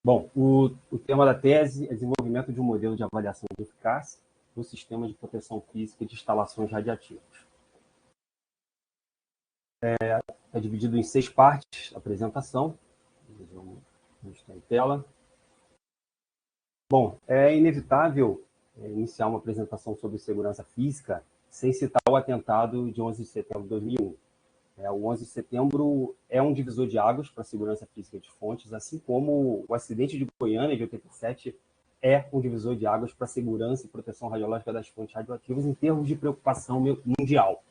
Bom, o tema da tese é desenvolvimento de um modelo de avaliação de eficácia do sistema de proteção física de instalações radiativas. É dividido em 6 partes a apresentação. Vamos estar em tela. Bom, é inevitável iniciar uma apresentação sobre segurança física sem citar o atentado de 11 de setembro de 2001. O 11 de setembro é um divisor de águas para a segurança física de fontes, assim como o acidente de Goiânia de 87 é um divisor de águas para a segurança e proteção radiológica das fontes radioativas em termos de preocupação mundial.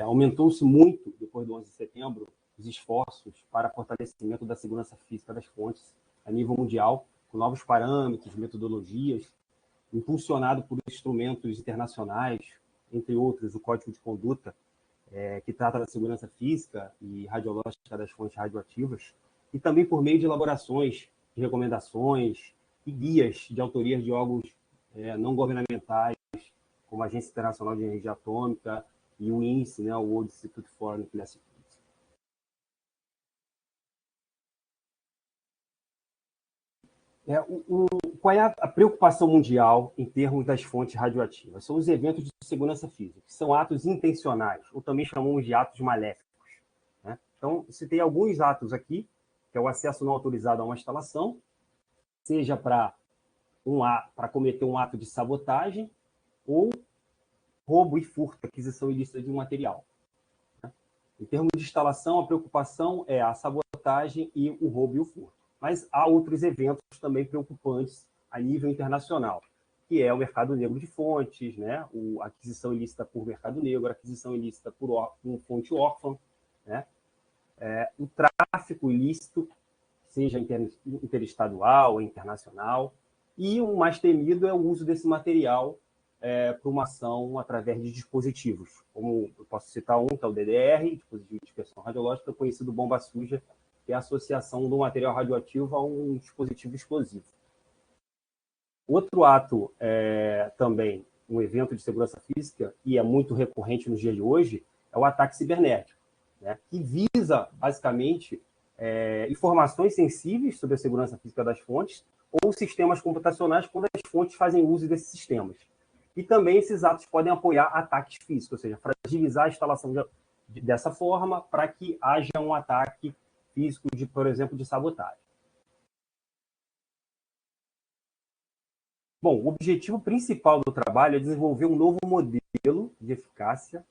Aumentou-se muito, depois do 11 de setembro, os esforços para fortalecimento da segurança física das fontes a nível mundial, com novos parâmetros, metodologias, impulsionado por instrumentos internacionais, entre outros, o Código de Conduta, que trata da segurança física e radiológica das fontes radioativas, e também por meio de elaborações de recomendações e guias de autorias de órgãos não governamentais, como a Agência Internacional de Energia Atômica e o INSE, né, o World Institute for Nuclear Security. Qual é a preocupação mundial em termos das fontes radioativas? São os eventos de segurança física, que são atos intencionais, ou também chamamos de atos maléficos. Né? Então, citei alguns atos aqui, que é o acesso não autorizado a uma instalação, seja para cometer um ato de sabotagem ou roubo e furto, aquisição ilícita de um material. Né? Em termos de instalação, a preocupação é a sabotagem e o roubo e o furto. Mas há outros eventos também preocupantes a nível internacional, que é o mercado negro de fontes, né? A aquisição ilícita por mercado negro, a aquisição ilícita por fonte órfã, né? O tráfico ilícito, seja interestadual ou internacional, e o mais temido é o uso desse material para uma ação através de dispositivos, como eu posso citar um, que é o DDR, dispositivo de inspeção radiológica, conhecido bomba suja, que é a associação do material radioativo a um dispositivo explosivo. Outro ato, também um evento de segurança física, e é muito recorrente nos dias de hoje, é o ataque cibernético, né, que visa, basicamente, informações sensíveis sobre a segurança física das fontes ou sistemas computacionais quando as fontes fazem uso desses sistemas. E também esses atos podem apoiar ataques físicos, ou seja, fragilizar a instalação dessa forma para que haja um ataque físico, por exemplo, de sabotagem. Bom, o objetivo principal do trabalho é desenvolver um novo modelo de eficácia,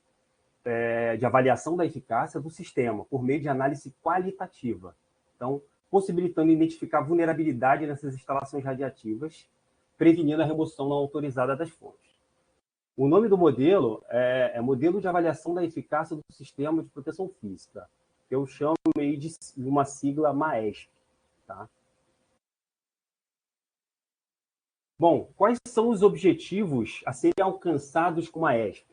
de avaliação da eficácia do sistema, por meio de análise qualitativa. Então, possibilitando identificar vulnerabilidade nessas instalações radiativas, prevenindo a remoção não autorizada das fontes. O nome do modelo é Modelo de Avaliação da Eficácia do Sistema de Proteção Física, que eu chamo meio de uma sigla MAESP. Tá? Bom, quais são os objetivos a serem alcançados com a MAESP?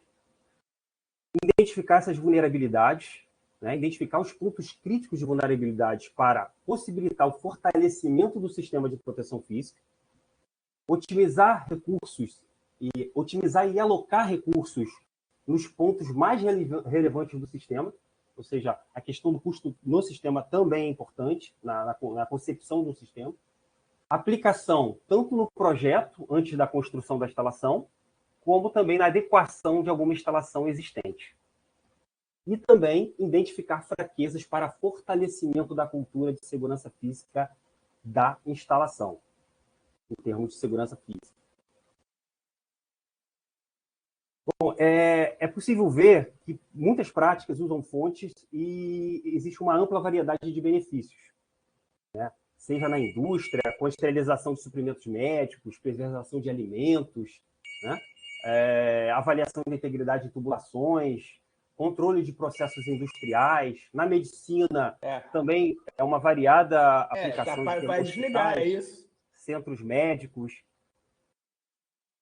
Identificar essas vulnerabilidades, né? Identificar os pontos críticos de vulnerabilidades para possibilitar o fortalecimento do sistema de proteção física, otimizar e alocar recursos nos pontos mais relevantes do sistema, ou seja, a questão do custo no sistema também é importante na concepção do sistema. Aplicação tanto no projeto, antes da construção da instalação, como também na adequação de alguma instalação existente. E também identificar fraquezas para fortalecimento da cultura de segurança física da instalação, em termos de segurança física. Bom, é possível ver que muitas práticas usam fontes e existe uma ampla variedade de benefícios, né? Seja na indústria, com a esterilização de suprimentos médicos, preservação de alimentos, né? Avaliação da integridade de tubulações, controle de processos industriais, na medicina também é uma variada aplicação de vai desligar, é isso. Centros médicos,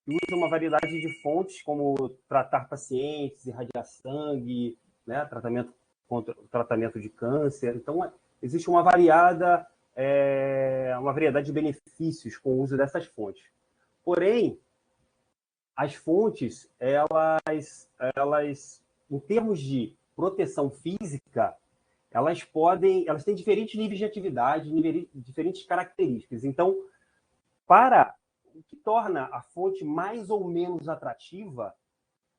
que usa uma variedade de fontes, como tratar pacientes, irradiar sangue, né, tratamento de câncer. Então, existe uma variedade de benefícios com o uso dessas fontes. Porém, as fontes, elas em termos de proteção física, elas têm diferentes níveis de atividade, diferentes características. Então, para o que torna a fonte mais ou menos atrativa,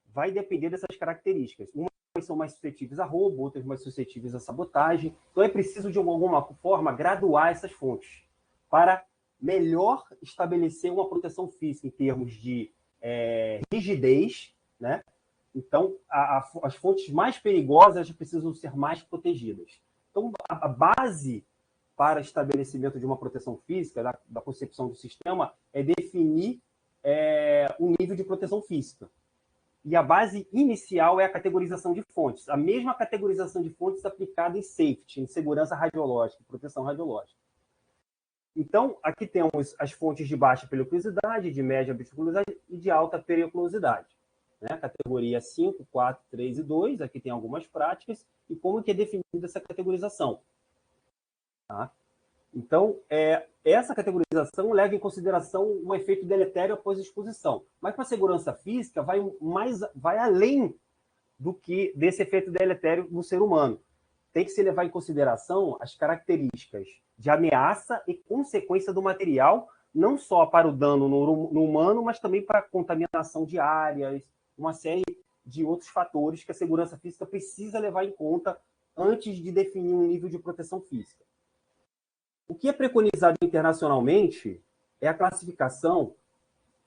vai depender dessas características. Umas são mais suscetíveis a roubo, outras mais suscetíveis a sabotagem. Então, é preciso, de alguma forma, graduar essas fontes para melhor estabelecer uma proteção física em termos de rigidez, né? Então, as fontes mais perigosas precisam ser mais protegidas. Então, a base para estabelecimento de uma proteção física, da concepção do sistema, é definir um nível de proteção física. E a base inicial é a categorização de fontes. A mesma categorização de fontes aplicada em safety, em segurança radiológica, proteção radiológica. Então, aqui temos as fontes de baixa periculosidade, de média periculosidade e de alta periculosidade. Né? Categoria 5, 4, 3 e 2. Aqui tem algumas práticas. E como que é definida essa categorização? Tá? Então, essa categorização leva em consideração o efeito deletério após exposição. Mas para a segurança física, vai além desse efeito deletério no ser humano. Tem que se levar em consideração as características de ameaça e consequência do material, não só para o dano no humano, mas também para a contaminação de áreas, uma série de outros fatores que a segurança física precisa levar em conta antes de definir um nível de proteção física. O que é preconizado internacionalmente é a classificação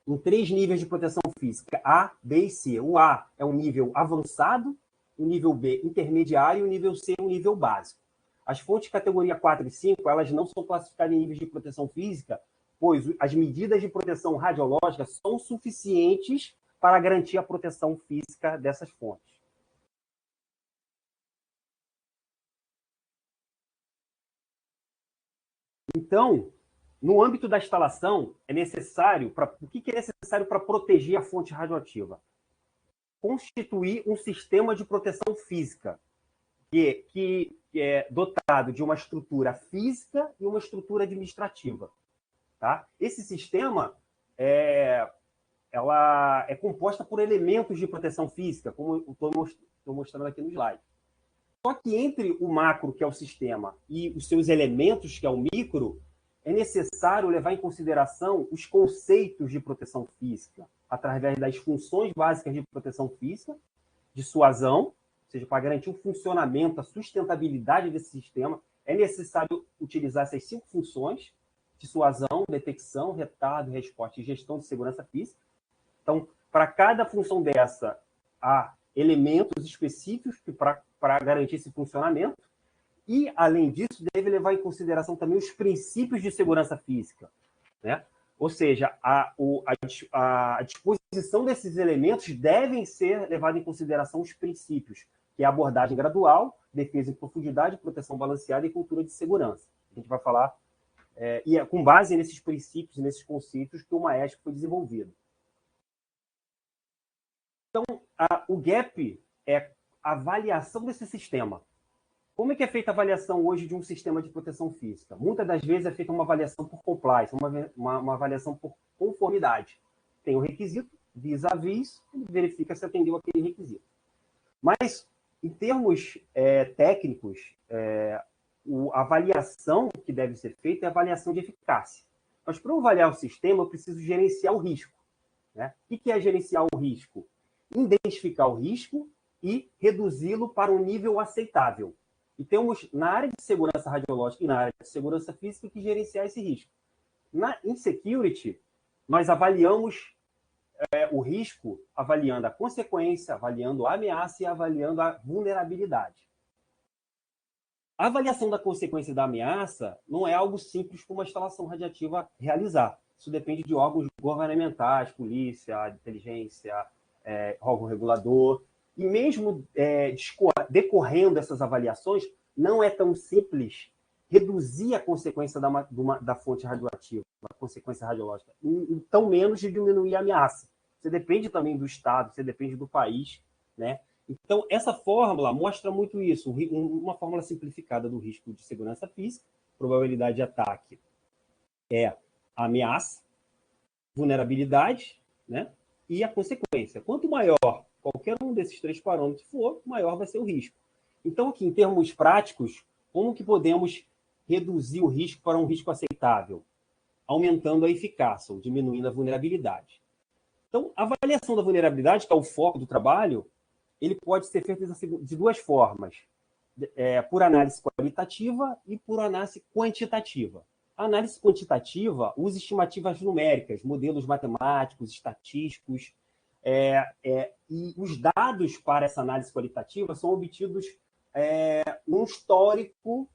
em 3 níveis de proteção física, A, B e C. O A é um nível avançado, o nível B intermediário e o nível C um nível básico. As fontes categoria 4 e 5, elas não são classificadas em níveis de proteção física, pois as medidas de proteção radiológica são suficientes para garantir a proteção física dessas fontes. Então, no âmbito da instalação, o que é necessário para proteger a fonte radioativa? Constituir um sistema de proteção física, que é dotado de uma estrutura física e uma estrutura administrativa. Tá? Esse sistema ela é composta por elementos de proteção física, como eu estou mostrando aqui no slide. Só que entre o macro, que é o sistema, e os seus elementos, que é o micro, é necessário levar em consideração os conceitos de proteção física, através das funções básicas de proteção física, dissuasão, ou seja, para garantir o funcionamento, a sustentabilidade desse sistema, é necessário utilizar essas 5 funções: dissuasão, detecção, retardo, resposta e gestão de segurança física. Então, para cada função dessa, há elementos específicos para garantir esse funcionamento. E, além disso, deve levar em consideração também os princípios de segurança física, né? Ou seja, a disposição desses elementos devem ser levados em consideração os princípios, que é a abordagem gradual, defesa em profundidade, proteção balanceada e cultura de segurança. A gente vai falar, e é com base nesses princípios e nesses conceitos que o MAESC foi desenvolvido. Então, o GAP é a avaliação desse sistema. Como é que é feita a avaliação hoje de um sistema de proteção física? Muitas das vezes é feita uma avaliação por compliance, uma avaliação por conformidade. Tem um requisito, vis-a-vis, ele verifica se atendeu aquele requisito. Mas, em termos técnicos, a avaliação que deve ser feita é a avaliação de eficácia. Mas, para eu avaliar o sistema, eu preciso gerenciar o risco. Né? O que é gerenciar o risco? Identificar o risco e reduzi-lo para um nível aceitável. E temos, na área de segurança radiológica e na área de segurança física, que gerenciar esse risco. Em security, nós avaliamos o risco avaliando a consequência, avaliando a ameaça e avaliando a vulnerabilidade. A avaliação da consequência e da ameaça não é algo simples para uma instalação radiativa realizar. Isso depende de órgãos governamentais, polícia, inteligência, órgão regulador. E mesmo decorrendo essas avaliações, não é tão simples reduzir a consequência da fonte radioativa, a consequência radiológica, e tão menos de diminuir a ameaça. Você depende também do Estado, você depende do país, né? Então, essa fórmula mostra muito isso, uma fórmula simplificada do risco de segurança física, probabilidade de ataque é a ameaça, vulnerabilidade, né? E a consequência. Quanto maior qualquer um desses 3 parâmetros for, maior vai ser o risco. Então, aqui, em termos práticos, como que podemos reduzir o risco para um risco aceitável? Aumentando a eficácia ou diminuindo a vulnerabilidade. Então, a avaliação da vulnerabilidade, que é o foco do trabalho, ele pode ser feito de duas formas, por análise qualitativa e por análise quantitativa. A análise quantitativa usa estimativas numéricas, modelos matemáticos, estatísticos, e os dados para essa análise qualitativa são obtidos num histórico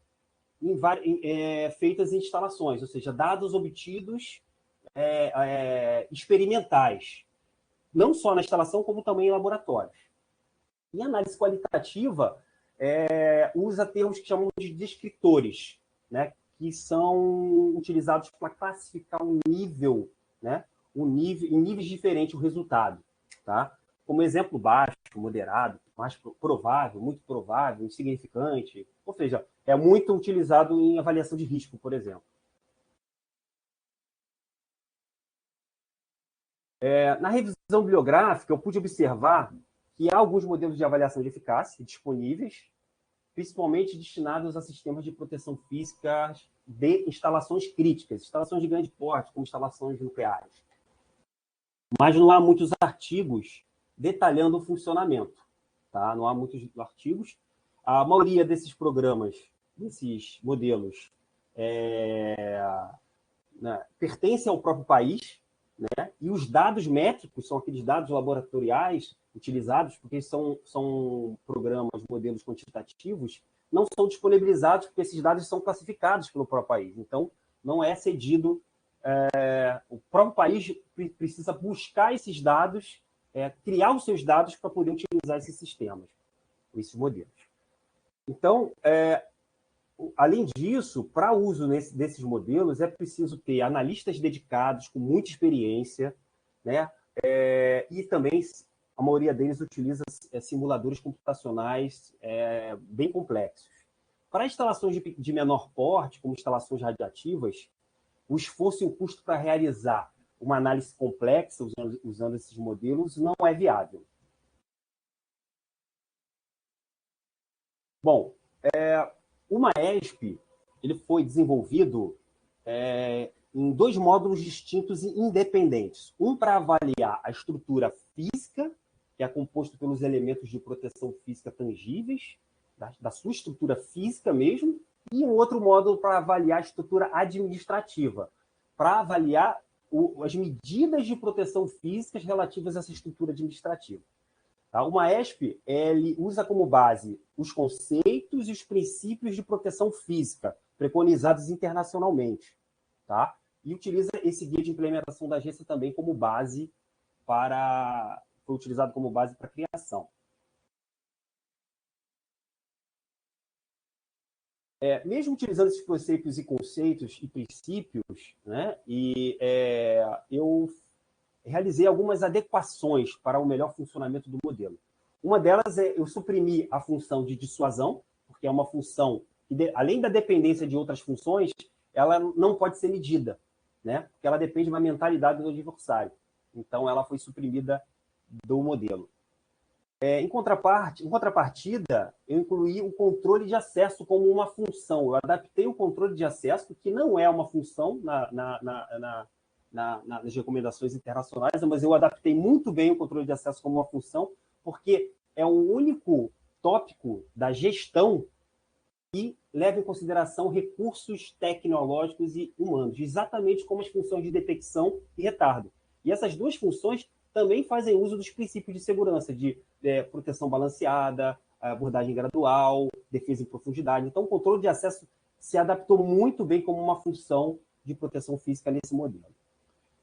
feitas em instalações, ou seja, dados obtidos experimentais, não só na instalação, como também em laboratórios. E a análise qualitativa usa termos que chamamos de descritores, né, que são utilizados para classificar um nível, né, em níveis diferentes o resultado. Tá? Como exemplo, baixo, moderado, mais provável, muito provável, insignificante. Ou seja, é muito utilizado em avaliação de risco, por exemplo. Na revisão bibliográfica, eu pude observar que há alguns modelos de avaliação de eficácia disponíveis, principalmente destinados a sistemas de proteção física de instalações críticas, instalações de grande porte, como instalações nucleares. Mas não há muitos artigos detalhando o funcionamento. Tá? Não há muitos artigos. A maioria desses programas, desses modelos, pertence ao próprio país, né? E os dados métricos são aqueles dados laboratoriais utilizados, porque são programas, modelos quantitativos, não são disponibilizados porque esses dados são classificados pelo próprio país. Então, não é cedido. O próprio país precisa buscar esses dados, criar os seus dados para poder utilizar esses sistemas, esses modelos. Então, além disso, para uso desses modelos, é preciso ter analistas dedicados, com muita experiência, né? E também a maioria deles utiliza simuladores computacionais bem complexos. Para instalações de menor porte, como instalações radiativas, o esforço e o custo para realizar uma análise complexa usando esses modelos não é viável. Bom, o MAESP ele foi desenvolvido em dois módulos distintos e independentes. Um para avaliar a estrutura física, que é composto pelos elementos de proteção física tangíveis, da sua estrutura física mesmo, e um outro módulo para avaliar a estrutura administrativa, para avaliar as medidas de proteção físicas relativas a essa estrutura administrativa. Tá? O MAESP ele usa como base os conceitos e os princípios de proteção física preconizados internacionalmente. Tá? E utiliza esse guia de implementação da agência também como base foi utilizado como base para a criação. Mesmo utilizando esses conceitos e princípios, né, eu realizei algumas adequações para o melhor funcionamento do modelo. Uma delas é eu suprimir a função de dissuasão, porque é uma função que, além da dependência de outras funções, ela não pode ser medida, né, porque ela depende da mentalidade do adversário. Então, ela foi suprimida do modelo. Em contrapartida, eu incluí o controle de acesso como uma função. Eu adaptei o controle de acesso, que não é uma função nas recomendações internacionais, mas eu adaptei muito bem o controle de acesso como uma função, porque é o único tópico da gestão que leva em consideração recursos tecnológicos e humanos, exatamente como as funções de detecção e retardo. E essas duas funções também fazem uso dos princípios de segurança, de proteção balanceada, abordagem gradual, defesa em profundidade. Então, o controle de acesso se adaptou muito bem como uma função de proteção física nesse modelo.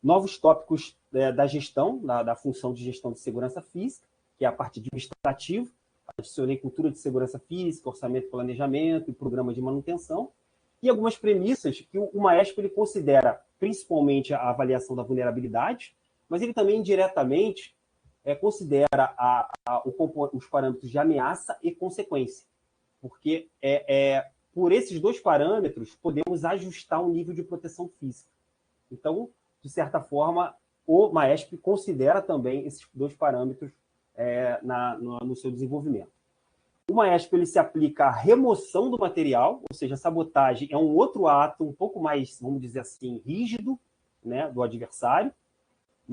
Novos tópicos da gestão, da função de gestão de segurança física, que é a parte administrativa. Adicionei cultura de segurança física, orçamento e planejamento e programa de manutenção. E algumas premissas que o MAESP ele considera principalmente a avaliação da vulnerabilidade, mas ele também indiretamente considera os parâmetros de ameaça e consequência, porque por esses dois parâmetros podemos ajustar o nível de proteção física. Então, de certa forma, o MAESP considera também esses dois parâmetros no seu desenvolvimento. O MAESP ele se aplica à remoção do material, ou seja, a sabotagem é um outro ato um pouco mais, vamos dizer assim, rígido, né, do adversário,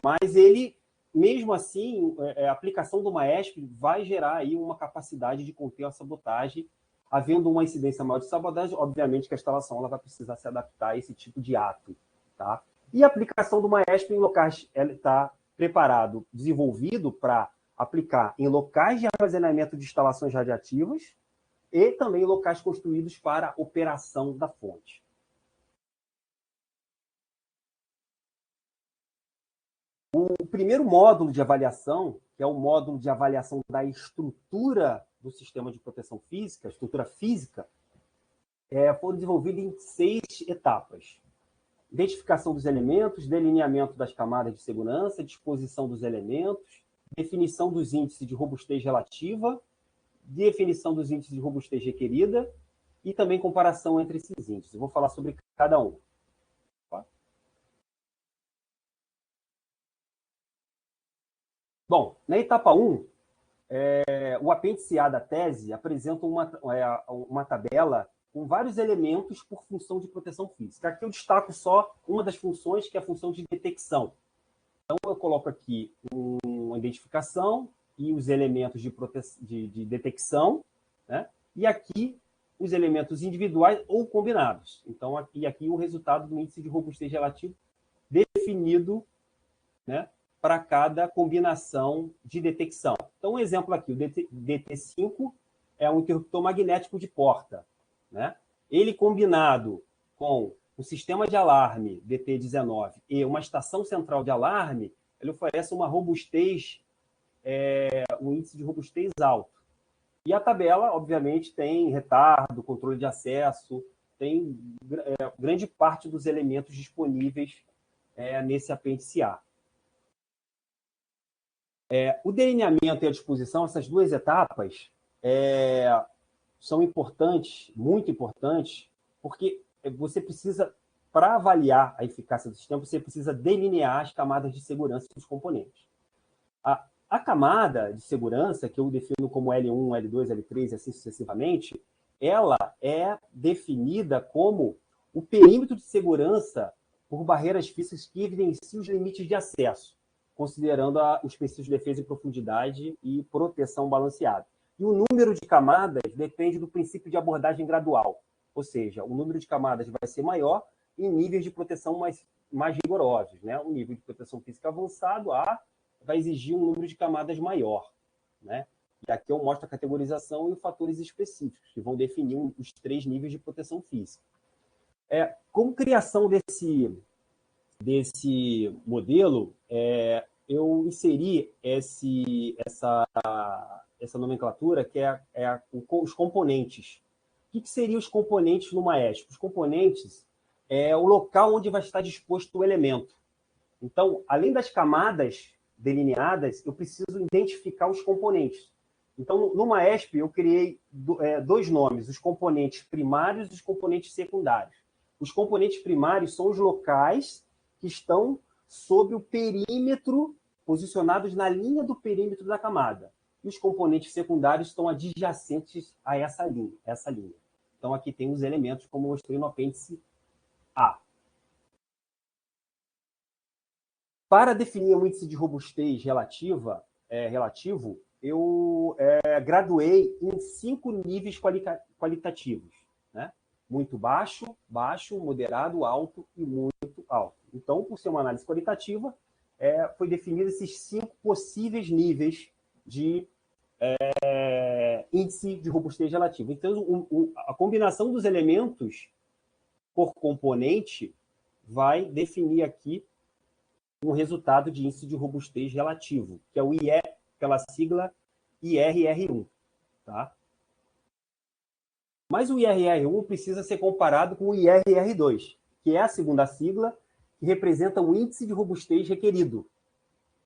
mas ele, mesmo assim, a aplicação do MAESP vai gerar aí uma capacidade de conter a sabotagem. Havendo uma incidência maior de sabotagem, obviamente que a instalação ela vai precisar se adaptar a esse tipo de ato. Tá? E a aplicação do MAESP em locais, ela está preparado, desenvolvido para aplicar em locais de armazenamento de instalações radiativas e também em locais construídos para operação da fonte. O primeiro módulo de avaliação, que é o módulo de avaliação da estrutura do sistema de proteção física, estrutura física, foi desenvolvido em 6 etapas. Identificação dos elementos, delineamento das camadas de segurança, disposição dos elementos, definição dos índices de robustez relativa, definição dos índices de robustez requerida e também comparação entre esses índices. Eu vou falar sobre cada um. Bom, na etapa 1, o apêndice A da tese apresenta uma tabela com vários elementos por função de proteção física. Aqui eu destaco só uma das funções, que é a função de detecção. Então, eu coloco aqui uma identificação e os elementos de detecção, né? E aqui os elementos individuais ou combinados. Então, aqui o resultado do índice de robustez relativo definido, né, para cada combinação de detecção. Então, um exemplo aqui, o DT5 é um interruptor magnético de porta, né? Ele combinado com um sistema de alarme DT19 e uma estação central de alarme, ele oferece uma robustez, um índice de robustez alto. E a tabela, obviamente, tem retardo, controle de acesso, tem grande parte dos elementos disponíveis nesse apêndice A. O delineamento e a disposição, essas duas etapas, são importantes, muito importantes, porque você precisa, para avaliar a eficácia do sistema, você precisa delinear as camadas de segurança dos componentes. A camada de segurança, que eu defino como L1, L2, L3 e assim sucessivamente, ela é definida como o perímetro de segurança por barreiras físicas que evidenciam os limites de acesso, considerando os princípios de defesa em profundidade e proteção balanceada. E o número de camadas depende do princípio de abordagem gradual, ou seja, o número de camadas vai ser maior em níveis de proteção mais rigorosos, né? O nível de proteção física avançado vai exigir um número de camadas maior, né? E aqui eu mostro a categorização e os fatores específicos, que vão definir os 3 níveis de proteção física. Como criação desse modelo, eu inseri essa nomenclatura, que os componentes. O que seriam os componentes no MAESP? Os componentes é o local onde vai estar disposto o elemento. Então, além das camadas delineadas, eu preciso identificar os componentes. Então, no MAESP, eu criei 2 nomes, os componentes primários e os componentes secundários. Os componentes primários são os locais que estão sob o perímetro, posicionados na linha do perímetro da camada. E os componentes secundários estão adjacentes a essa linha. Então, aqui tem os elementos, como eu mostrei no apêndice A. Para definir o índice de robustez relativo, eu graduei em 5 níveis qualitativos, né? Muito baixo, moderado, alto e muito alto. Então, por ser uma análise qualitativa, foi definido esses 5 possíveis níveis de índice de robustez relativo. Então, a combinação dos elementos por componente vai definir aqui um resultado de índice de robustez relativo, que é o IE, pela sigla IRR1. Tá? Mas o IRR1 precisa ser comparado com o IRR2, que é a segunda sigla, que representa o índice de robustez requerido,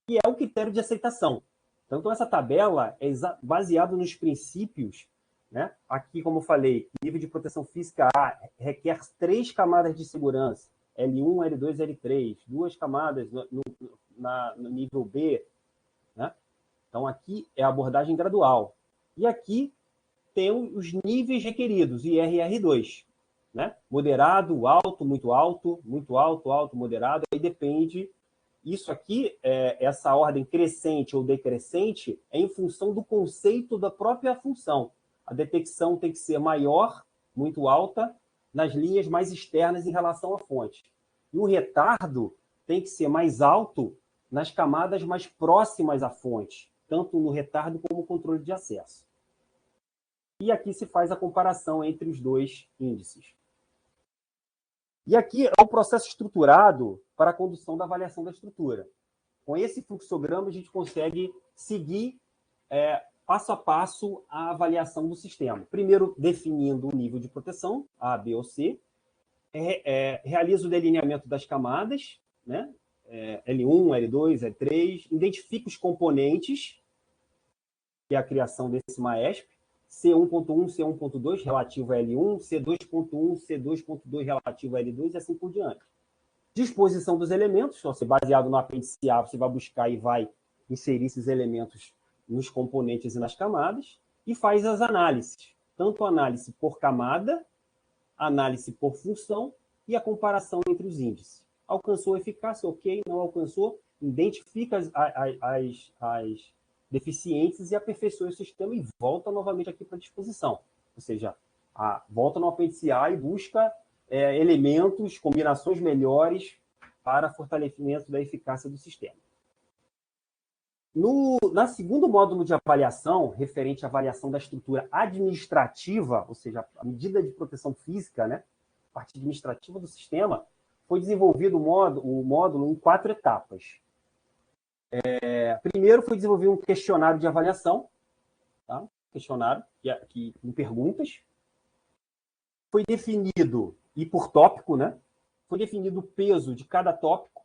que é o critério de aceitação. Então, essa tabela é baseada nos princípios, né? Aqui, como eu falei, nível de proteção física A requer 3 camadas de segurança, L1, L2, L3, 2 camadas no nível B, né? Então, aqui é a abordagem gradual. E aqui tem os níveis requeridos, IRR2, né? Moderado, alto, muito alto, muito alto, alto, moderado, aí depende. Isso aqui, essa ordem crescente ou decrescente, é em função do conceito da própria função. A detecção tem que ser maior, muito alta, nas linhas mais externas em relação à fonte. E o retardo tem que ser mais alto nas camadas mais próximas à fonte, tanto no retardo como no controle de acesso. E aqui se faz a comparação entre os dois índices. E aqui é o processo estruturado para a condução da avaliação da estrutura. Com esse fluxograma, a gente consegue seguir passo a passo a avaliação do sistema. Primeiro, definindo o nível de proteção, A, B ou C. Realiza o delineamento das camadas, né? L1, L2, L3. Identifica os componentes, que é a criação desse MAESP. C1.1, C1.2 relativo a L1, C2.1, C2.2 relativo a L2 e assim por diante. Disposição dos elementos, você baseado no apêndice A, você vai buscar e vai inserir esses elementos nos componentes e nas camadas, e faz as análises, tanto a análise por camada, análise por função e a comparação entre os índices. Alcançou eficácia, ok, não alcançou, identifica as deficientes e aperfeiçoa o sistema e volta novamente aqui para a disposição. Ou seja, volta no apêndice A e busca elementos, combinações melhores para fortalecimento da eficácia do sistema. Na segundo módulo de avaliação, referente à avaliação da estrutura administrativa, ou seja, a medida de proteção física, né, a parte administrativa do sistema, foi desenvolvido o módulo em 4 etapas. Primeiro foi desenvolver um questionário de avaliação, tá? Questionário com perguntas. Foi definido, e por tópico, né? Foi definido o peso de cada tópico.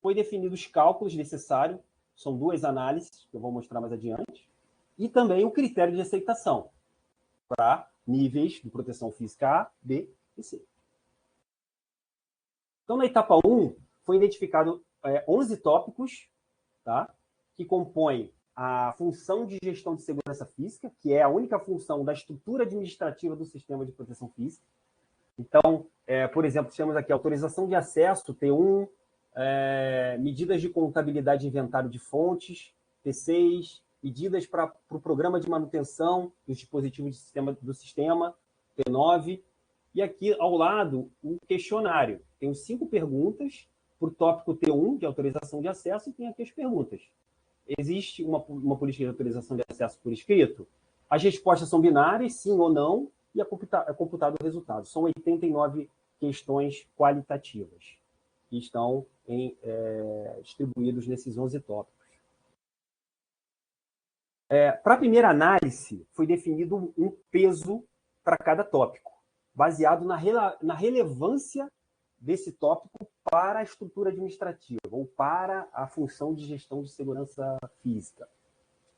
Foi definido os cálculos necessários, são 2 análises, que eu vou mostrar mais adiante. E também o critério de aceitação, para níveis de proteção física A, B e C. Então, na etapa 1, foi identificado 11 tópicos, tá? Que compõem a função de gestão de segurança física, que é a única função da estrutura administrativa do sistema de proteção física. Então, por exemplo, temos aqui autorização de acesso, T1, medidas de contabilidade de inventário de fontes, T6, medidas para o programa de manutenção dos dispositivos do sistema, T9. E aqui, ao lado, o questionário. Tem 5 perguntas para o tópico T1, de autorização de acesso, e tem aqui as perguntas. Existe uma política de autorização de acesso por escrito? As respostas são binárias, sim ou não, e é computado o resultado. São 89 questões qualitativas que estão distribuídos nesses 11 tópicos. Para a primeira análise, foi definido um peso para cada tópico, baseado na relevância desse tópico para a estrutura administrativa ou para a função de gestão de segurança física.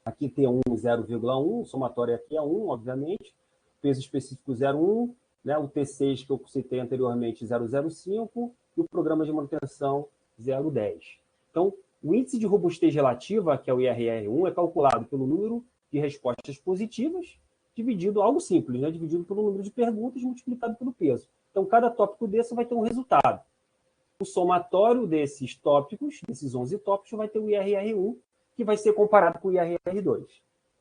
Aqui T1 0,1, o somatório aqui é 1, obviamente, peso específico 0,1, né, o T6 que eu citei anteriormente 0,05 e o programa de manutenção 0,10. Então, o índice de robustez relativa, que é o IRR1, é calculado pelo número de respostas positivas, dividido, algo simples, né, dividido pelo número de perguntas multiplicado pelo peso. Então, cada tópico desse vai ter um resultado. O somatório desses tópicos, desses 11 tópicos, vai ter o IRR1, que vai ser comparado com o IRR2.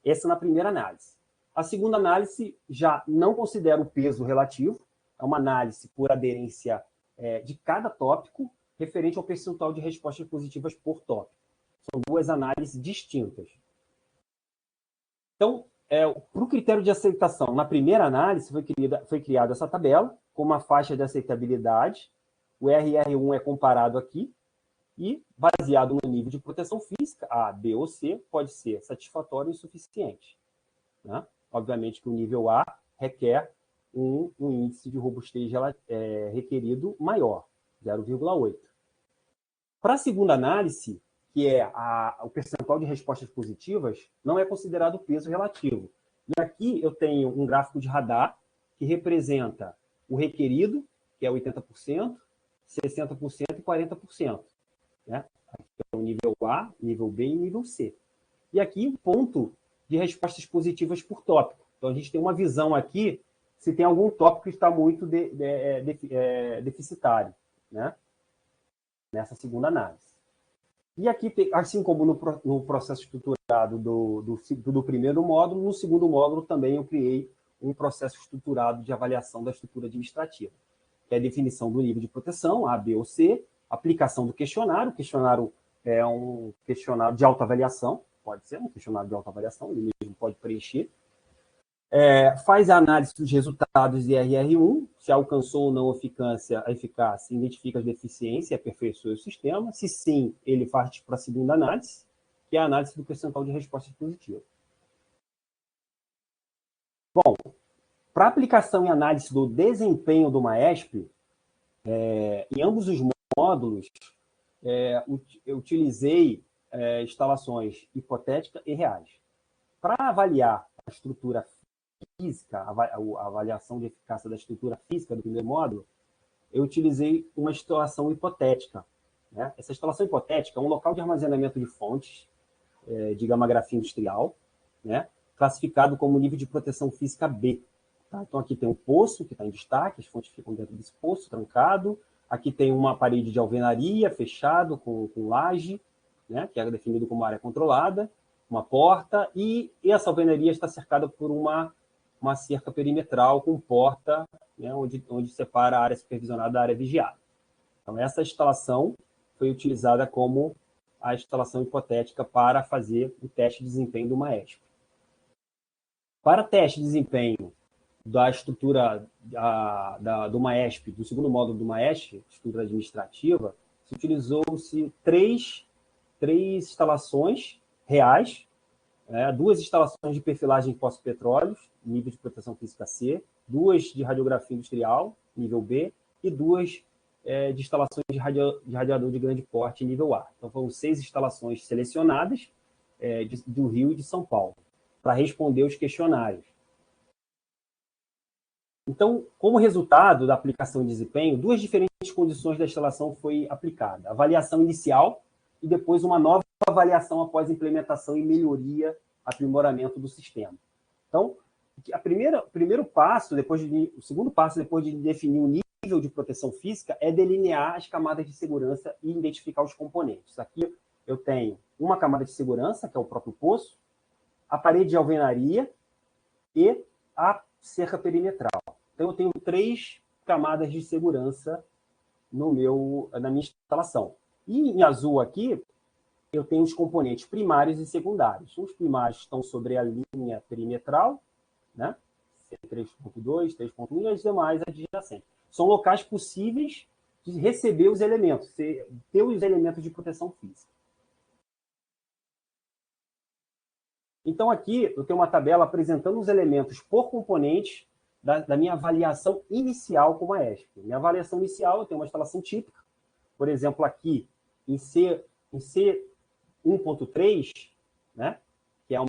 Essa na primeira análise. A segunda análise já não considera o peso relativo, é uma análise por aderência de cada tópico, referente ao percentual de respostas positivas por tópico. São 2 análises distintas. Então, para o critério de aceitação, na primeira análise foi criada essa tabela, com uma faixa de aceitabilidade. O RR1 é comparado aqui, e, baseado no nível de proteção física, A, B ou C, pode ser satisfatório e insuficiente. Né? Obviamente que o nível A requer um índice de robustez requerido maior, 0,8. Para a segunda análise, que é o percentual de respostas positivas, não é considerado peso relativo. E aqui eu tenho um gráfico de radar que representa o requerido, que é 80%, 60% e 40%. Né? Aqui é o nível A, nível B e nível C. E aqui o ponto de respostas positivas por tópico. Então, a gente tem uma visão aqui se tem algum tópico que está muito deficitário, né? Nessa segunda análise. E aqui, assim como no processo estruturado do primeiro módulo, no segundo módulo também eu criei um processo estruturado de avaliação da estrutura administrativa, que é a definição do nível de proteção, A, B ou C, aplicação do questionário. O questionário é um questionário de autoavaliação, pode ser um questionário de autoavaliação, ele mesmo pode preencher. Faz a análise dos resultados de RR1, se alcançou ou não a eficácia, identifica as deficiências e aperfeiçoa o sistema. Se sim, ele parte para a segunda análise, que é a análise do percentual de respostas positivas. Bom, para aplicação e análise do desempenho do MAESP, em ambos os módulos, eu utilizei instalações hipotéticas e reais. Para avaliar a estrutura física, a avaliação de eficácia da estrutura física do primeiro módulo, eu utilizei uma instalação hipotética, né? Essa instalação hipotética é um local de armazenamento de fontes de gama-grafia industrial, né? Classificado como nível de proteção física B. Tá? Então, aqui tem um poço que está em destaque, as fontes ficam dentro desse poço, trancado. Aqui tem uma parede de alvenaria, fechado, com laje, né? Que é definido como área controlada, uma porta, e essa alvenaria está cercada por uma cerca perimetral com porta, né, onde separa a área supervisionada da área vigiada. Então, essa instalação foi utilizada como a instalação hipotética para fazer o teste de desempenho do MAESP. Para teste de desempenho da estrutura do MAESP, do segundo módulo do MAESP, estrutura administrativa, se utilizou-se três instalações reais, 2 instalações de perfilagem de poços de petróleo, nível de proteção física C, 2 de radiografia industrial, nível B, e 2 de instalações de radiador de grande porte, nível A. Então, foram 6 instalações selecionadas do Rio e de São Paulo, para responder os questionários. Então, como resultado da aplicação de desempenho, 2 diferentes condições da instalação foi aplicada. Avaliação inicial e depois uma nova avaliação após implementação e melhoria, aprimoramento do sistema. Então, o segundo passo, depois de definir o nível de proteção física, é delinear as camadas de segurança e identificar os componentes. Aqui eu tenho uma camada de segurança, que é o próprio poço, a parede de alvenaria e a cerca perimetral. Então, eu tenho 3 camadas de segurança na minha instalação. E em azul aqui, eu tenho os componentes primários e secundários. Os primários estão sobre a linha perimetral, né? C3.2, 3.1 e as demais adjacentes. São locais possíveis de receber os elementos, ter os elementos de proteção física. Então, aqui eu tenho uma tabela apresentando os elementos por componente da minha avaliação inicial com a ESP. Minha avaliação inicial, eu tenho uma instalação típica. Por exemplo, aqui em C1.3, né, que é um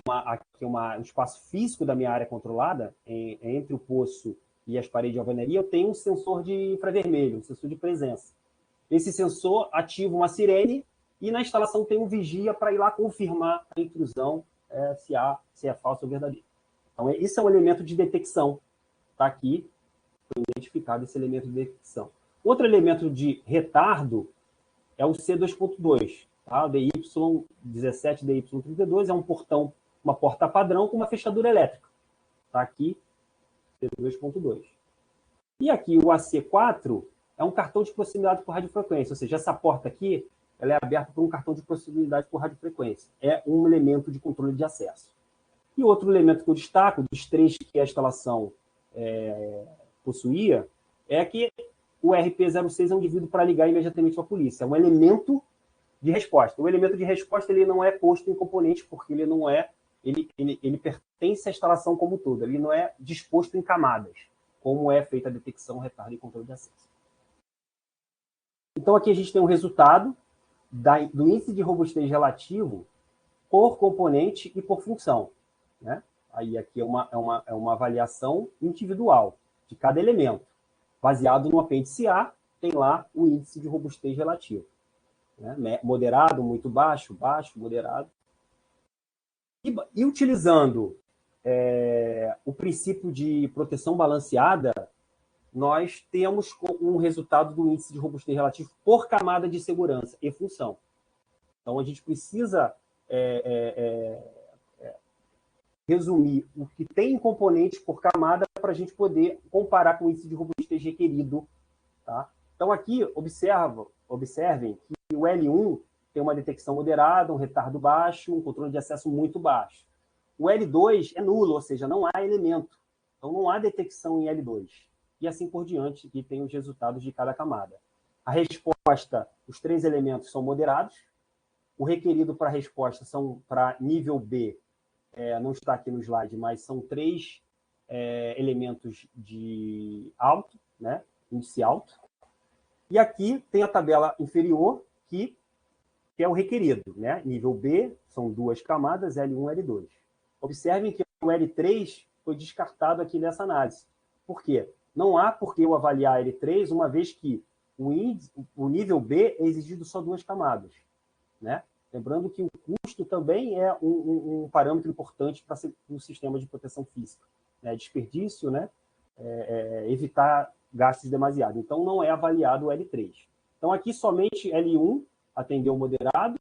espaço físico da minha área controlada, entre o poço e as paredes de alvenaria, eu tenho um sensor de infravermelho, um sensor de presença. Esse sensor ativa uma sirene e na instalação tem um vigia para ir lá confirmar a intrusão, se é falso ou verdadeiro. Então, esse é um elemento de detecção. Está aqui, foi identificado esse elemento de detecção. Outro elemento de retardo é o C2.2. Tá? O DY17, DY32 é um portão, uma porta padrão com uma fechadura elétrica. Está aqui, C2.2. E aqui o AC4 é um cartão de proximidade por radiofrequência, ou seja, essa porta aqui ela é aberta por um cartão de proximidade por radiofrequência. É um elemento de controle de acesso. E outro elemento que eu destaco, dos 3 que a instalação possuía, é que o RP06 é um indivíduo para ligar imediatamente para a polícia. É um elemento de resposta. O elemento de resposta ele não é posto em componentes, porque ele não é, ele pertence à instalação como um todo. Ele não é disposto em camadas, como é feita a detecção, retardo e controle de acesso. Então, aqui a gente tem um resultado do índice de robustez relativo por componente e por função, né? Aí aqui é uma avaliação individual de cada elemento. Baseado no apêndice A, tem lá o índice de robustez relativo. Né? Moderado, muito baixo, baixo, moderado. E utilizando o princípio de proteção balanceada, nós temos um resultado do índice de robustez relativo por camada de segurança e função. Então, a gente precisa resumir o que tem em componentes por camada para a gente poder comparar com o índice de robustez requerido. Tá? Então, aqui, observem que o L1 tem uma detecção moderada, um retardo baixo, um controle de acesso muito baixo. O L2 é nulo, ou seja, não há elemento. Então, não há detecção em L2. E assim por diante, que tem os resultados de cada camada. A resposta, os 3 elementos são moderados. O requerido para a resposta são para nível B, não está aqui no slide, mas são 3 elementos de alto, né? Índice alto. E aqui tem a tabela inferior, que é o requerido, né? Nível B, são 2 camadas, L1 e L2. Observem que o L3 foi descartado aqui nessa análise. Por quê? Não há por que eu avaliar L3, uma vez que o nível B é exigido só 2 camadas, né? Lembrando que o custo também é um parâmetro importante para o sistema de proteção física. Né? Desperdício, né? Evitar gastos demasiados. Então, não é avaliado o L3. Então, aqui somente L1 atendeu moderado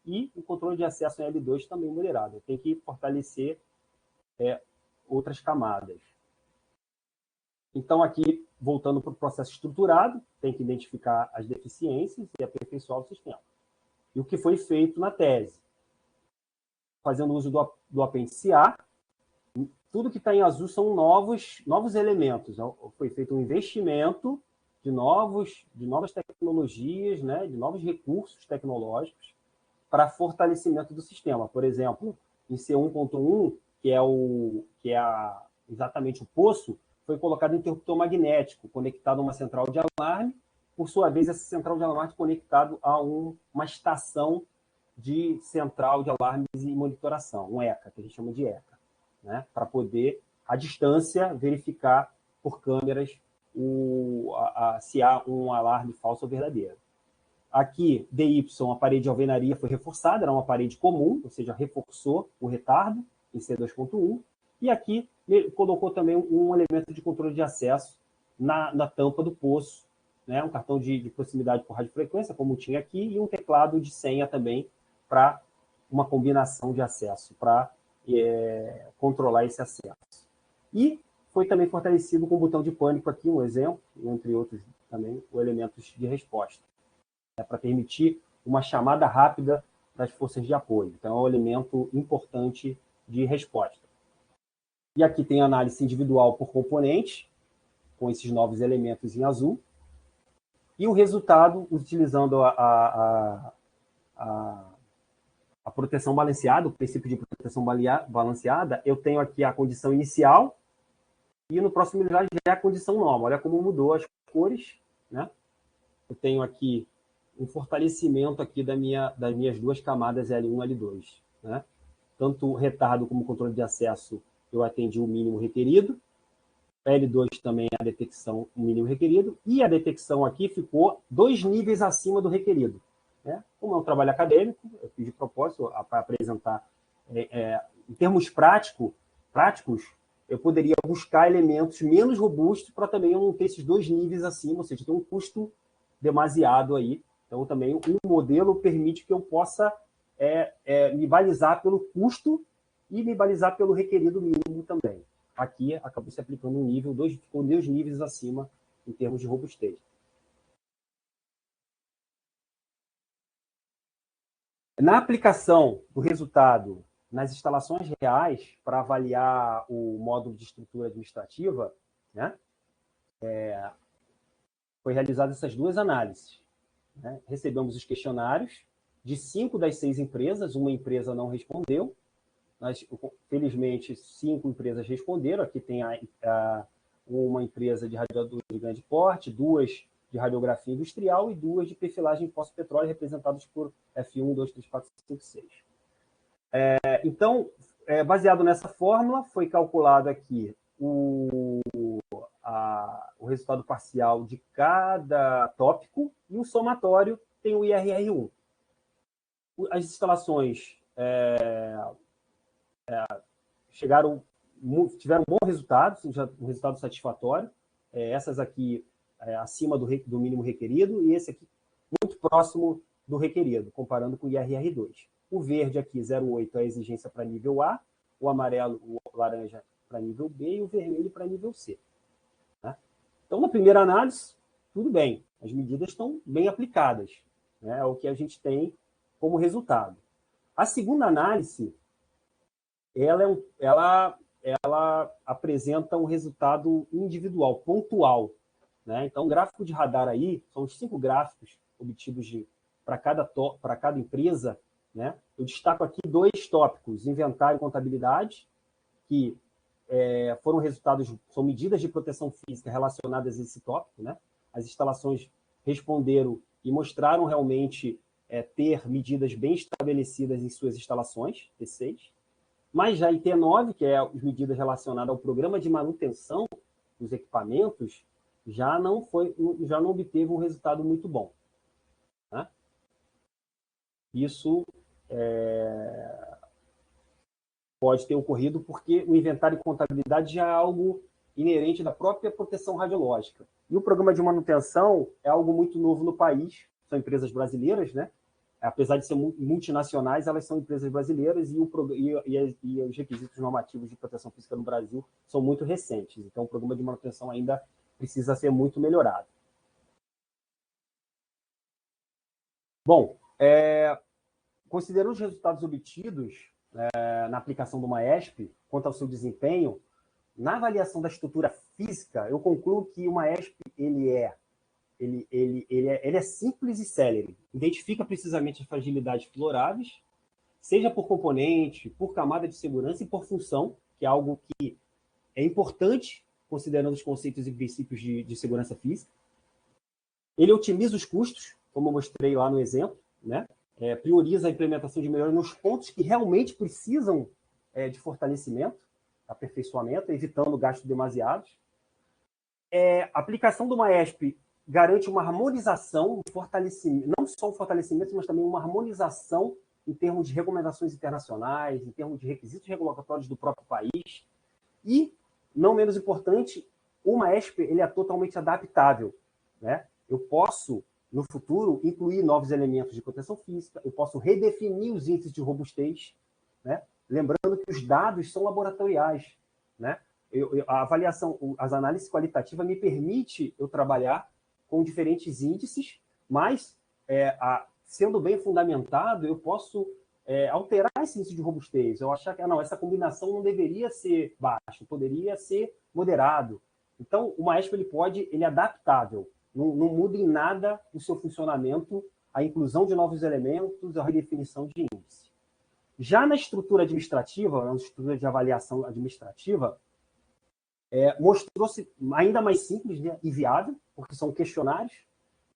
e o controle de acesso em L2 também moderado. Tem que fortalecer outras camadas. Então, aqui, voltando para o processo estruturado, tem que identificar as deficiências e aperfeiçoar o sistema. E o que foi feito na tese? Fazendo uso do apêndice A, tudo que está em azul são novos elementos. Foi feito um investimento de novas tecnologias, né, de novos recursos tecnológicos para fortalecimento do sistema. Por exemplo, em C1.1, que é exatamente o poço, foi colocado um interruptor magnético conectado a uma central de alarme, por sua vez, essa central de alarme conectado a uma estação de central de alarmes e monitoração, um ECA, que a gente chama de ECA, né? Para poder, à distância, verificar por câmeras se há um alarme falso ou verdadeiro. Aqui, DY, a parede de alvenaria foi reforçada, era uma parede comum, ou seja, reforçou o retardo em C2.1, e aqui colocou também um elemento de controle de acesso na tampa do poço, né? Um cartão de proximidade por radiofrequência, como tinha aqui, e um teclado de senha também para uma combinação de acesso, para controlar esse acesso. E foi também fortalecido com o botão de pânico aqui, um exemplo, entre outros também, o elementos de resposta, para permitir uma chamada rápida das forças de apoio. Então, é um elemento importante de resposta. E aqui tem análise individual por componente, com esses novos elementos em azul. E o resultado, utilizando a proteção balanceada, o princípio de proteção balanceada, eu tenho aqui a condição inicial e no próximo slide já é a condição nova. Olha como mudou as cores, né? Eu tenho aqui um fortalecimento aqui das minhas 2 camadas L1 e L2, né? Tanto retardo como controle de acesso eu atendi o mínimo requerido, L2 também a detecção o mínimo requerido, e a detecção aqui ficou 2 níveis acima do requerido. Né? Como é um trabalho acadêmico, eu fiz de propósito para apresentar, em termos práticos, eu poderia buscar elementos menos robustos para também eu não ter esses 2 níveis acima, ou seja, tem um custo demasiado aí. Então, também o modelo permite que eu possa me balizar pelo custo e me balizar pelo requerido mínimo também. Aqui acabou se aplicando um nível, ficou 2 níveis acima em termos de robustez. Na aplicação do resultado nas instalações reais, para avaliar o módulo de estrutura administrativa, né, foi realizadas essas 2 análises. Né? Recebemos os questionários de 5 das 6 empresas, uma empresa não respondeu, mas, felizmente, 5 empresas responderam. Aqui tem uma empresa de radiador de grande porte, 2 de radiografia industrial e 2 de perfilagem em fosfo-petróleo, representados por F1, 2, 3, 4, 5, 6. Então, baseado nessa fórmula, foi calculado aqui o resultado parcial de cada tópico e o somatório tem o IRR1. As instalações tiveram bom resultado, um resultado satisfatório. Essas aqui acima do mínimo requerido e esse aqui muito próximo do requerido, comparando com o IRR2. O verde aqui, 0,8, é a exigência para nível A, o amarelo, o laranja para nível B e o vermelho para nível C. Né? Então, na primeira análise, tudo bem, as medidas estão bem aplicadas, né? É o que a gente tem como resultado. A segunda análise, ela apresenta um resultado individual, pontual. Né? Então, o gráfico de radar aí, são os 5 gráficos obtidos para cada empresa. Né? Eu destaco aqui 2 tópicos, inventário e contabilidade, que são medidas de proteção física relacionadas a esse tópico. Né? As instalações responderam e mostraram realmente ter medidas bem estabelecidas em suas instalações, T6. Mas já em T9, que é as medidas relacionadas ao programa de manutenção dos equipamentos, já não obteve um resultado muito bom. Né? Isso pode ter ocorrido porque o inventário e contabilidade já é algo inerente da própria proteção radiológica. E o programa de manutenção é algo muito novo no país, são empresas brasileiras, né? Apesar de ser multinacionais, elas são empresas brasileiras e os requisitos normativos de proteção física no Brasil são muito recentes. Então, o programa de manutenção ainda precisa ser muito melhorado. Bom, considerando os resultados obtidos na aplicação do MAESP quanto ao seu desempenho, na avaliação da estrutura física, eu concluo que o MAESP ele é simples e célere. Identifica precisamente as fragilidades exploráveis, seja por componente, por camada de segurança e por função, que é algo que é importante, considerando os conceitos e princípios de segurança física. Ele otimiza os custos, como eu mostrei lá no exemplo, né? Prioriza a implementação de melhorias nos pontos que realmente precisam de fortalecimento, aperfeiçoamento, evitando gastos demasiados. A aplicação do MAESP garante uma harmonização, um fortalecimento, não só um fortalecimento, mas também uma harmonização em termos de recomendações internacionais, em termos de requisitos regulatórios do próprio país. E, não menos importante, o MAESP ele é totalmente adaptável. Né? Eu posso, no futuro, incluir novos elementos de proteção física, eu posso redefinir os índices de robustez, né? Lembrando que os dados são laboratoriais. Né? A avaliação, as análises qualitativas me permite eu trabalhar com diferentes índices, mas, sendo bem fundamentado, eu posso alterar esse índice de robustez. Eu achar que essa combinação não deveria ser baixo, poderia ser moderado. Então, o MAESP ele é adaptável, não muda em nada o seu funcionamento, a inclusão de novos elementos, a redefinição de índice. Já na estrutura administrativa, na estrutura de avaliação administrativa, mostrou-se ainda mais simples, né, e viável, porque são questionários,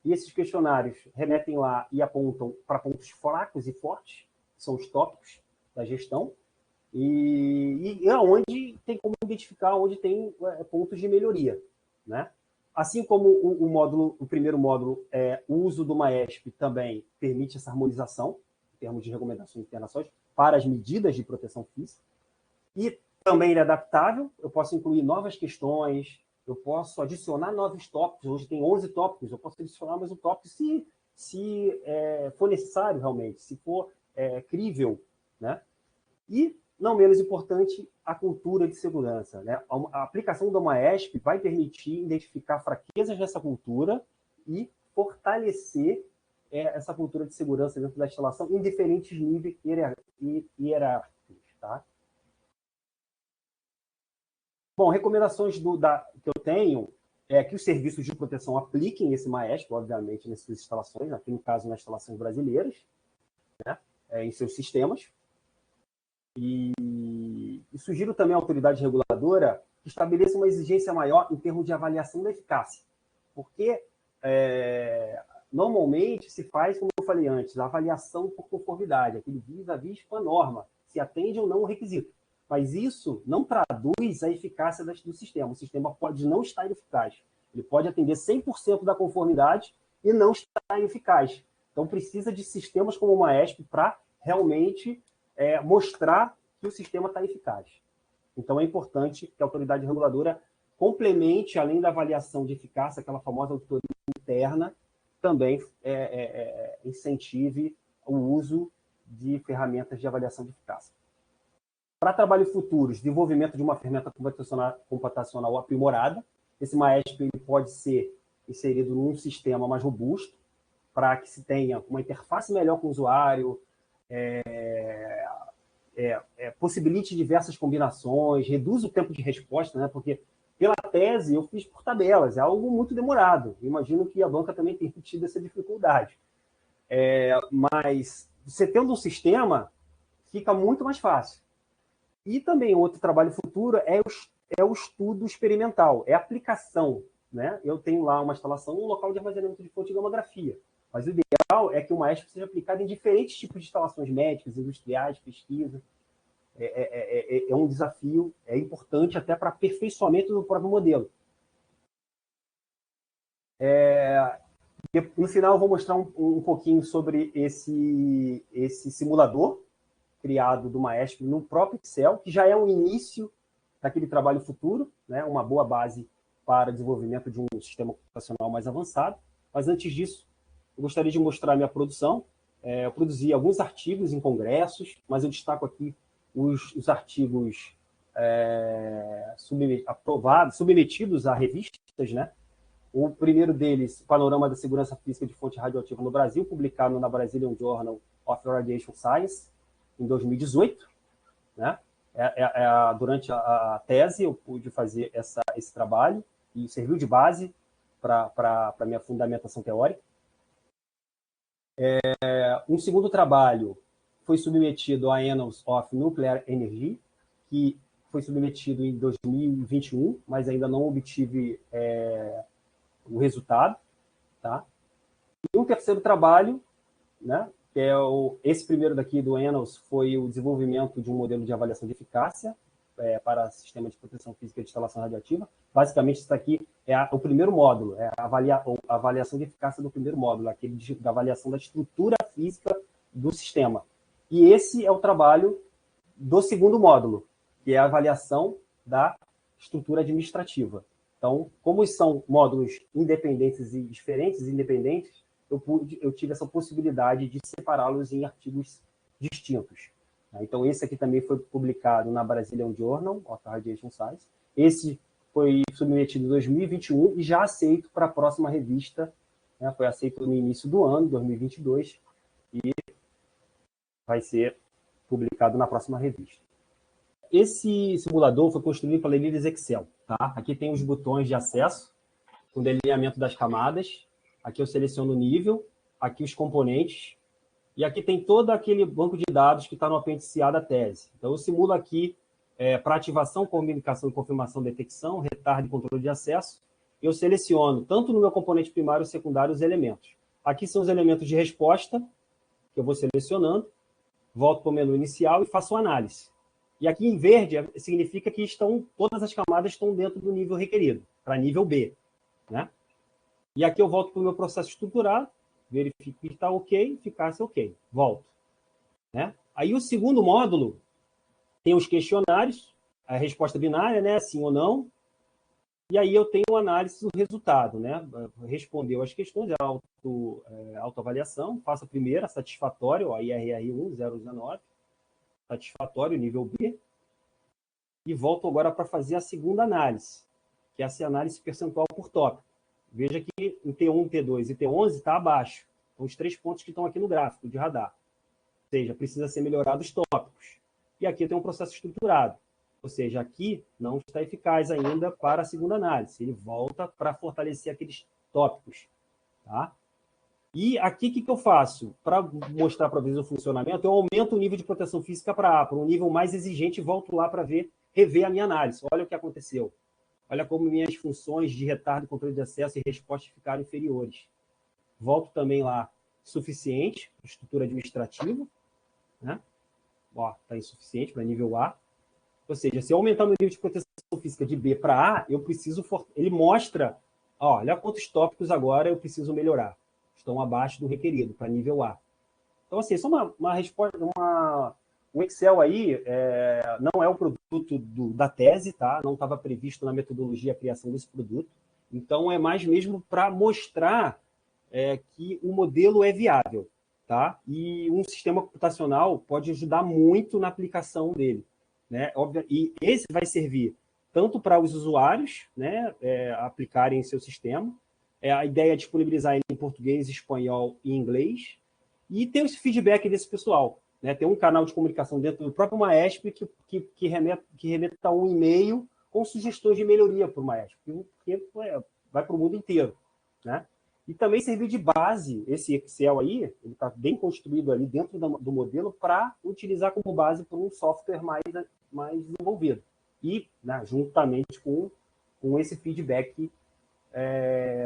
e esses questionários remetem lá e apontam para pontos fracos e fortes, que são os tópicos da gestão, e é onde tem como identificar onde tem pontos de melhoria. Né? Assim como o primeiro módulo, o uso do MAESP também permite essa harmonização, em termos de recomendações internacionais, para as medidas de proteção física, e também ele é adaptável, eu posso incluir novas questões, eu posso adicionar novos tópicos, hoje tem 11 tópicos, eu posso adicionar mais um tópico se for necessário realmente, se for crível. Né? E, não menos importante, a cultura de segurança. Né? A aplicação do MAESP vai permitir identificar fraquezas dessa cultura e fortalecer essa cultura de segurança dentro da instalação em diferentes níveis hierárquicos. Tá? Bom, recomendações que eu tenho é que os serviços de proteção apliquem esse MAESP, obviamente, nas suas instalações, aqui no caso, nas instalações brasileiras, né, em seus sistemas. E sugiro também à autoridade reguladora que estabeleça uma exigência maior em termos de avaliação da eficácia. Porque, normalmente, se faz, como eu falei antes, a avaliação por conformidade, aquele vis-à-vis com a norma, se atende ou não o requisito. Mas isso não traduz a eficácia do sistema. O sistema pode não estar eficaz. Ele pode atender 100% da conformidade e não estar eficaz. Então, precisa de sistemas como o MAESP para realmente mostrar que o sistema está eficaz. Então, é importante que a autoridade reguladora complemente, além da avaliação de eficácia, aquela famosa auditoria interna, também incentive o uso de ferramentas de avaliação de eficácia. Para trabalhos futuros, desenvolvimento de uma ferramenta computacional aprimorada. Esse MAESP ele pode ser inserido num sistema mais robusto, para que se tenha uma interface melhor com o usuário, possibilite diversas combinações, reduz o tempo de resposta, né? Porque pela tese eu fiz por tabelas, é algo muito demorado. Imagino que a banca também tenha tido essa dificuldade. Mas você tendo um sistema, fica muito mais fácil. E também outro trabalho futuro é o estudo experimental, é a aplicação. Né? Eu tenho lá uma instalação, um local de armazenamento de fonte de gamografia. Mas o ideal é que o MAESP seja aplicado em diferentes tipos de instalações médicas, industriais, pesquisa. É um desafio, é importante até para aperfeiçoamento do próprio modelo. No final, eu vou mostrar um pouquinho sobre esse simulador criado do MAESP no próprio Excel, que já é um início daquele trabalho futuro, né? Uma boa base para o desenvolvimento de um sistema computacional mais avançado. Mas antes disso, eu gostaria de mostrar a minha produção. Eu produzi alguns artigos em congressos, mas eu destaco aqui os artigos submetidos a revistas, né? O primeiro deles, Panorama da Segurança Física de Fonte Radioativa no Brasil, publicado na Brazilian Journal of Radiation Science, em 2018. Né? Durante a tese, eu pude fazer esse trabalho, e serviu de base para a minha fundamentação teórica. Um segundo trabalho foi submetido à Annals of Nuclear Energy, que foi submetido em 2021, mas ainda não obtive o resultado. Tá? E um terceiro trabalho, né, que é esse primeiro daqui do Annals, foi o desenvolvimento de um modelo de avaliação de eficácia para sistema de proteção física de instalação radioativa. Basicamente, isso aqui é o primeiro módulo, é a avaliação de eficácia do primeiro módulo, aquele da avaliação da estrutura física do sistema. E esse é o trabalho do segundo módulo, que é a avaliação da estrutura administrativa. Então, como são módulos independentes e diferentes, independentes, eu tive essa possibilidade de separá-los em artigos distintos. Então, esse aqui também foi publicado na Brazilian Journal of Radiation Science. Esse foi submetido em 2021 e já aceito para a próxima revista. Né? Foi aceito no início do ano, 2022, e vai ser publicado na próxima revista. Esse simulador foi construído pela Eliris Excel. Tá? Aqui tem os botões de acesso, com delineamento das camadas. Aqui eu seleciono o nível, aqui os componentes, e aqui tem todo aquele banco de dados que está no apêndice A da tese. Então, eu simulo aqui para ativação, comunicação e confirmação, detecção, retardo e controle de acesso. Eu seleciono, tanto no meu componente primário e secundário, os elementos. Aqui são os elementos de resposta, que eu vou selecionando, volto para o menu inicial e faço análise. E aqui em verde significa que todas as camadas estão dentro do nível requerido, para nível B. Né? E aqui eu volto para o meu processo estruturado, verifico que está ok, eficácia ok. Volto. Né? Aí o segundo módulo tem os questionários, a resposta binária, né? Sim ou não. E aí eu tenho análise do resultado. Né? Respondeu as questões, autoavaliação, faço a primeira, satisfatório, a IRR1 019, satisfatório, nível B. E volto agora para fazer a segunda análise, que é essa análise percentual por tópico. Veja que em T1, T2 e T11 está abaixo. São os 3 pontos que estão aqui no gráfico de radar. Ou seja, precisa ser melhorado os tópicos. E aqui tem um processo estruturado. Ou seja, aqui não está eficaz ainda para a segunda análise. Ele volta para fortalecer aqueles tópicos. Tá? E aqui, o que eu faço? Para mostrar para vocês o funcionamento, eu aumento o nível de proteção física para A, para um nível mais exigente, e volto lá para rever a minha análise. Olha o que aconteceu. Olha como minhas funções de retardo, controle de acesso e resposta ficaram inferiores. Volto também lá, suficiente, estrutura administrativa. Né? Está insuficiente para nível A. Ou seja, se eu aumentar meu nível de proteção física de B para A, eu preciso... Ele mostra, olha quantos tópicos agora eu preciso melhorar. Estão abaixo do requerido, para nível A. Então, assim, isso é uma resposta, o Excel aí não é o produto da tese, tá? Não estava previsto na metodologia a criação desse produto. Então, é mais mesmo para mostrar que o modelo é viável, tá? E um sistema computacional pode ajudar muito na aplicação dele, né? E esse vai servir tanto para os usuários, né, aplicarem em seu sistema. A ideia é disponibilizar ele em português, espanhol e inglês. E ter esse feedback desse pessoal, né? Tem um canal de comunicação dentro do próprio Maesp que remeta a um e-mail com sugestões de melhoria para o Maesp, porque vai para o mundo inteiro, né? E também servir de base, esse Excel aí, ele está bem construído ali dentro do modelo para utilizar como base para um software mais desenvolvido. E, né, juntamente com esse feedback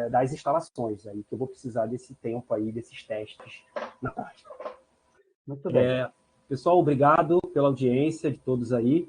das instalações, aí que eu vou precisar desse tempo aí, desses testes na prática. Muito bem. Pessoal, obrigado pela audiência de todos aí.